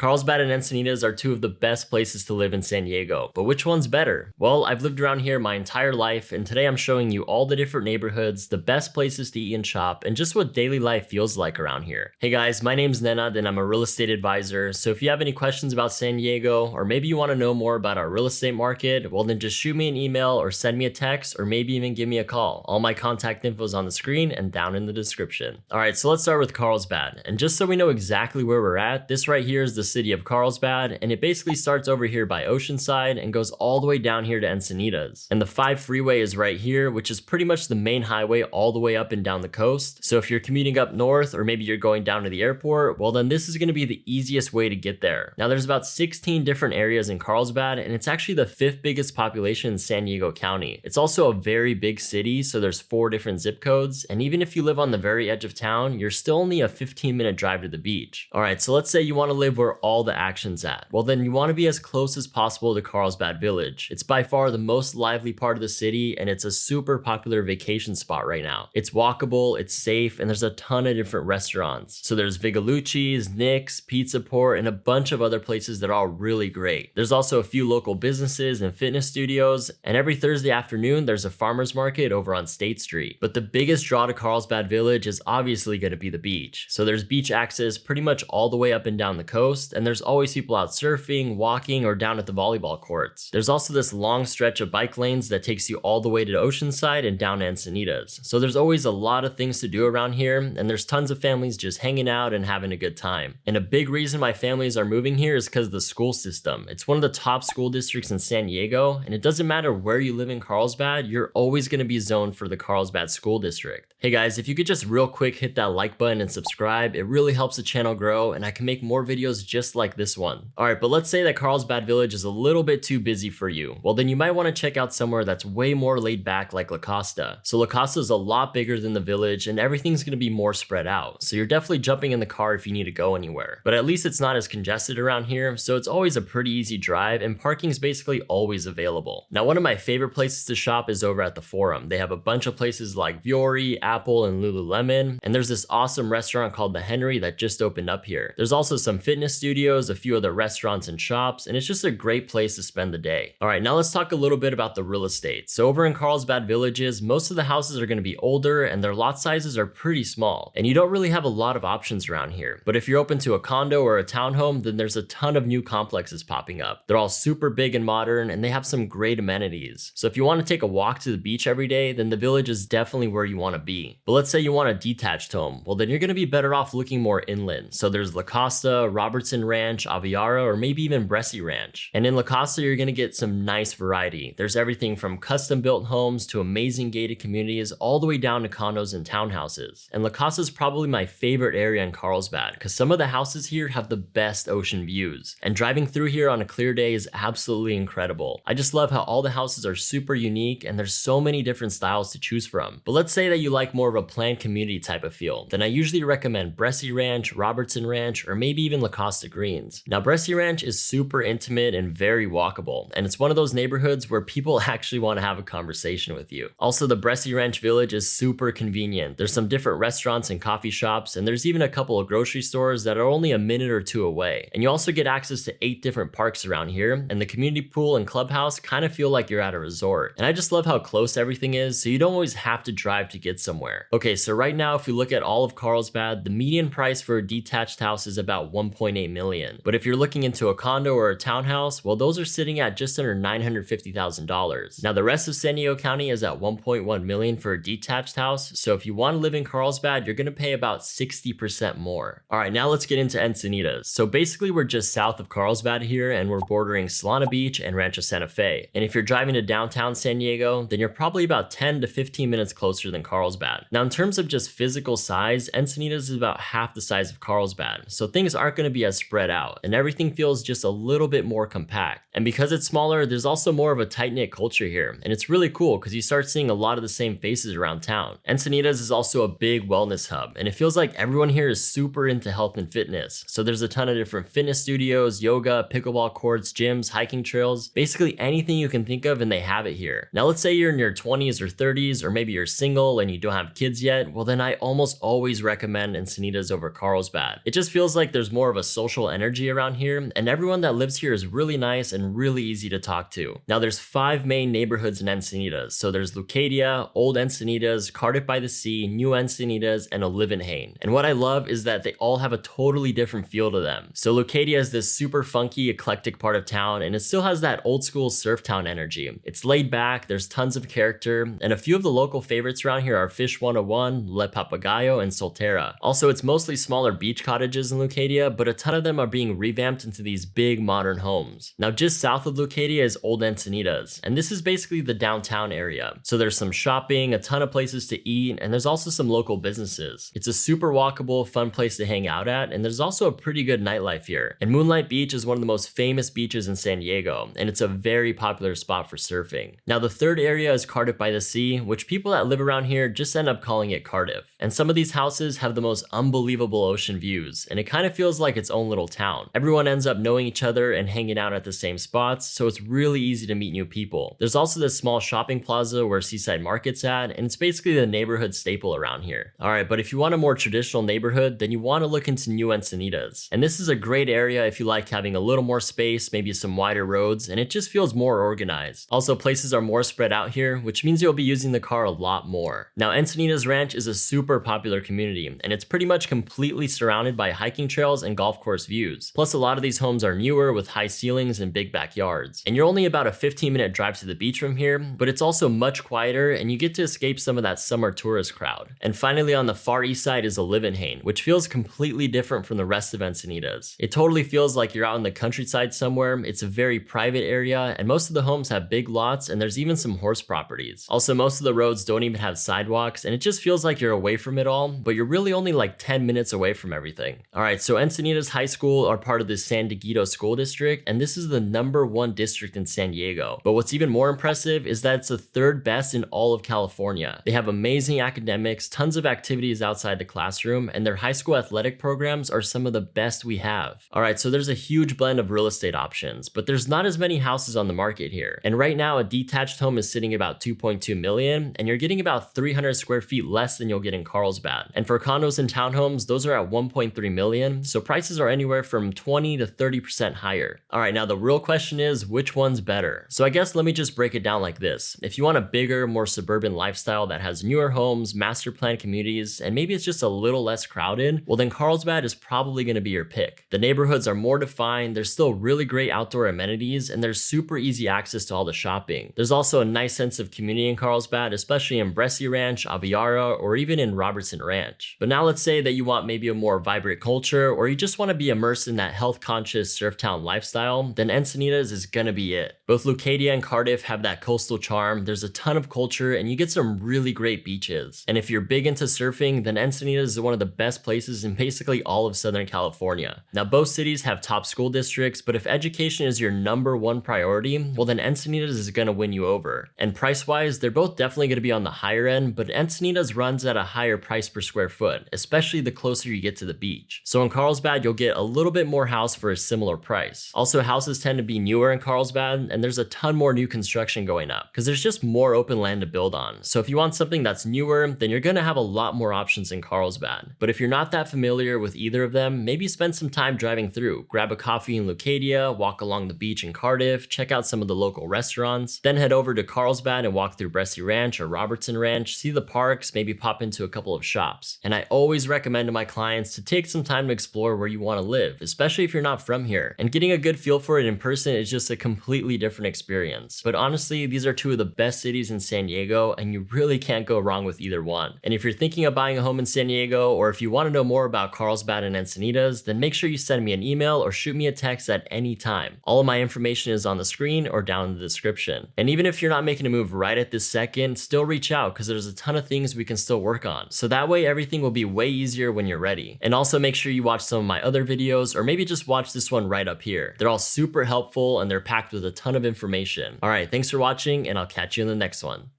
Carlsbad and Encinitas are two of the best places to live in San Diego, but which one's better? Well, I've lived around here my entire life, and today I'm showing you all the different neighborhoods, the best places to eat and shop, and just what daily life feels like around here. Hey guys, my name's Nenad and I'm a real estate advisor, so if you have any questions about San Diego, or maybe you want to know more about our real estate market, well then just shoot me an email or send me a text, or maybe even give me a call. All my contact info is on the screen and down in the description. Alright, so let's start with Carlsbad, and just so we know exactly where we're at, this right here is the city of Carlsbad, and it basically starts over here by Oceanside and goes all the way down here to Encinitas. And the 5 freeway is right here, which is pretty much the main highway all the way up and down the coast. So if you're commuting up north, or maybe you're going down to the airport, well then this is going to be the easiest way to get there. Now there's about 16 different areas in Carlsbad, and it's actually the 5th biggest population in San Diego County. It's also a very big city, so there's 4 different zip codes, and even if you live on the very edge of town, you're still only a 15-minute drive to the beach. Alright, so let's say you want to live where all the action's at. Well then you want to be as close as possible to Carlsbad Village. It's by far the most lively part of the city, and it's a super popular vacation spot right now. It's walkable, it's safe, and there's a ton of different restaurants. So there's Vigalucci's, Nick's, Pizza Port, and a bunch of other places that are all really great. There's also a few local businesses and fitness studios, and every Thursday afternoon there's a farmer's market over on State Street. But the biggest draw to Carlsbad Village is obviously going to be the beach. So there's beach access pretty much all the way up and down the coast, and there's always people out surfing, walking, or down at the volleyball courts. There's also this long stretch of bike lanes that takes you all the way to Oceanside and down to Encinitas. So there's always a lot of things to do around here, and there's tons of families just hanging out and having a good time. And a big reason why families are moving here is because of the school system. It's one of the top school districts in San Diego, and it doesn't matter where you live in Carlsbad, you're always going to be zoned for the Carlsbad School District. Hey guys, if you could just real quick hit that like button and subscribe, it really helps the channel grow, and I can make more videos just like this one. Alright, but let's say that Carlsbad Village is a little bit too busy for you. Well then you might want to check out somewhere that's way more laid back like La Costa. So La Costa is a lot bigger than the village, and everything's going to be more spread out. So you're definitely jumping in the car if you need to go anywhere. But at least it's not as congested around here, so it's always a pretty easy drive, and parking's basically always available. Now one of my favorite places to shop is over at the Forum. They have a bunch of places like Viore, Apple, and Lululemon, and there's this awesome restaurant called The Henry that just opened up here. There's also some fitness studios, a few other restaurants and shops, and it's just a great place to spend the day. Alright, now let's talk a little bit about the real estate. So over in Carlsbad Villages, most of the houses are going to be older, and their lot sizes are pretty small, and you don't really have a lot of options around here. But if you're open to a condo or a townhome, then there's a ton of new complexes popping up. They're all super big and modern, and they have some great amenities. So if you want to take a walk to the beach every day, then the village is definitely where you want to be. But let's say you want a detached home, well then you're going to be better off looking more inland. So there's La Costa, Robertson Ranch, Aviara, or maybe even Bresci Ranch. And in La Costa, you're going to get some nice variety. There's everything from custom built homes to amazing gated communities, all the way down to condos and townhouses. And La Costa is probably my favorite area in Carlsbad, because some of the houses here have the best ocean views. And driving through here on a clear day is absolutely incredible. I just love how all the houses are super unique, and there's so many different styles to choose from. But let's say that you like more of a planned community type of feel, then I usually recommend Bresci Ranch, Robertson Ranch, or maybe even La Costa Greens. Now Bresci Ranch is super intimate and very walkable, and it's one of those neighborhoods where people actually want to have a conversation with you. Also, the Bresci Ranch Village is super convenient. There's some different restaurants and coffee shops, and there's even a couple of grocery stores that are only a minute or 2 away. And you also get access to 8 different parks around here, and the community pool and clubhouse kind of feel like you're at a resort. And I just love how close everything is, so you don't always have to drive to get somewhere. Okay, so right now if we look at all of Carlsbad, the median price for a detached house is about 1.8 million. But if you're looking into a condo or a townhouse, well those are sitting at just under $950,000. Now the rest of San Diego County is at 1.1 million for a detached house, so if you want to live in Carlsbad, you're going to pay about 60% more. Alright, now let's get into Encinitas. So basically we're just south of Carlsbad here, and we're bordering Solana Beach and Rancho Santa Fe. And if you're driving to downtown San Diego, then you're probably about 10 to 15 minutes closer than Carlsbad. Now in terms of just physical size, Encinitas is about half the size of Carlsbad, so things aren't going to be as spread out, and everything feels just a little bit more compact. And because it's smaller, there's also more of a tight-knit culture here, and it's really cool because you start seeing a lot of the same faces around town. Encinitas is also a big wellness hub, and it feels like everyone here is super into health and fitness. So there's a ton of different fitness studios, yoga, pickleball courts, gyms, hiking trails, basically anything you can think of, and they have it here. Now let's say you're in your 20s or 30s, or maybe you're single and you don't have kids yet, well then I almost always recommend Encinitas over Carlsbad. It just feels like there's more of a social social energy around here, and everyone that lives here is really nice and really easy to talk to. Now there's 5 main neighborhoods in Encinitas. So there's Lucadia, Old Encinitas, Cardiff by the Sea, New Encinitas, and Olivenhain. And what I love is that they all have a totally different feel to them. So Lucadia is this super funky, eclectic part of town, and it still has that old school surf town energy. It's laid back, there's tons of character, and a few of the local favorites around here are Fish 101, Le Papagayo, and Soltera. Also, it's mostly smaller beach cottages in Lucadia, but a ton of them are being revamped into these big modern homes. Now just south of Lucadia is Old Encinitas, and this is basically the downtown area. So there's some shopping, a ton of places to eat, and there's also some local businesses. It's a super walkable, fun place to hang out at, and there's also a pretty good nightlife here. And Moonlight Beach is one of the most famous beaches in San Diego, and it's a very popular spot for surfing. Now the third area is Cardiff by the Sea, which people that live around here just end up calling it Cardiff. And some of these houses have the most unbelievable ocean views, and it kind of feels like its own little town. Everyone ends up knowing each other and hanging out at the same spots, so it's really easy to meet new people. There's also this small shopping plaza where Seaside Market's at, and it's basically the neighborhood staple around here. Alright, but if you want a more traditional neighborhood, then you want to look into New Encinitas. And this is a great area if you like having a little more space, maybe some wider roads, and it just feels more organized. Also, places are more spread out here, which means you'll be using the car a lot more. Now, Encinitas Ranch is a super popular community, and it's pretty much completely surrounded by hiking trails and golf course views. Plus, a lot of these homes are newer with high ceilings and big backyards. And you're only about a 15-minute drive to the beach from here, but it's also much quieter and you get to escape some of that summer tourist crowd. And finally, on the far east side is Olivenhain, which feels completely different from the rest of Encinitas. It totally feels like you're out in the countryside somewhere. It's a very private area, and most of the homes have big lots, and there's even some horse properties. Also, most of the roads don't even have sidewalks, and it just feels like you're away from it all, but you're really only like 10 minutes away from everything. Alright, so Encinitas High School are part of the San Dieguito School District, and this is the #1 district in San Diego. But what's even more impressive is that it's the 3rd best in all of California. They have amazing academics, tons of activities outside the classroom, and their high school athletic programs are some of the best we have. Alright, so there's a huge blend of real estate options, but there's not as many houses on the market here. And right now, a detached home is sitting about $2.2 million, and you're getting about 300 square feet less than you'll get in Carlsbad. And for condos and townhomes, those are at $1.3 million, so prices are anywhere from 20 to 30% higher. Alright, now the real question is, which one's better? So I guess let me just break it down like this. If you want a bigger, more suburban lifestyle that has newer homes, master plan communities, and maybe it's just a little less crowded, well then Carlsbad is probably going to be your pick. The neighborhoods are more defined, there's still really great outdoor amenities, and there's super easy access to all the shopping. There's also a nice sense of community in Carlsbad, especially in Bresci Ranch, Aviara, or even in Robertson Ranch. But now let's say that you want maybe a more vibrant culture, or you just want to be immersed in that health-conscious surf town lifestyle, then Encinitas is gonna be it. Both Lucadia and Cardiff have that coastal charm, there's a ton of culture, and you get some really great beaches. And if you're big into surfing, then Encinitas is one of the best places in basically all of Southern California. Now both cities have top school districts, but if education is your #1 priority, well then Encinitas is gonna win you over. And price-wise, they're both definitely gonna be on the higher end, but Encinitas runs at a higher price per square foot, especially the closer you get to the beach. So in Carlsbad, you'll get a little bit more house for a similar price. Also, houses tend to be newer in Carlsbad, and there's a ton more new construction going up, because there's just more open land to build on. So if you want something that's newer, then you're gonna have a lot more options in Carlsbad. But if you're not that familiar with either of them, maybe spend some time driving through. Grab a coffee in Lucadia, walk along the beach in Cardiff, check out some of the local restaurants, then head over to Carlsbad and walk through Bresci Ranch or Robertson Ranch, see the parks, maybe pop into a couple of shops. And I always recommend to my clients to take some time to explore where you want to live, especially if you're not from here. And getting a good feel for it in person is just a completely different experience. But honestly, these are two of the best cities in San Diego, and you really can't go wrong with either one. And if you're thinking of buying a home in San Diego, or if you want to know more about Carlsbad and Encinitas, then make sure you send me an email or shoot me a text at any time. All of my information is on the screen or down in the description. And even if you're not making a move right at this second, still reach out, because there's a ton of things we can still work on. So that way everything will be way easier when you're ready. And also make sure you watch some of my other videos, or maybe just watch this one right up here. They're all super helpful and they're packed with a ton of information. Alright, thanks for watching, and I'll catch you in the next one.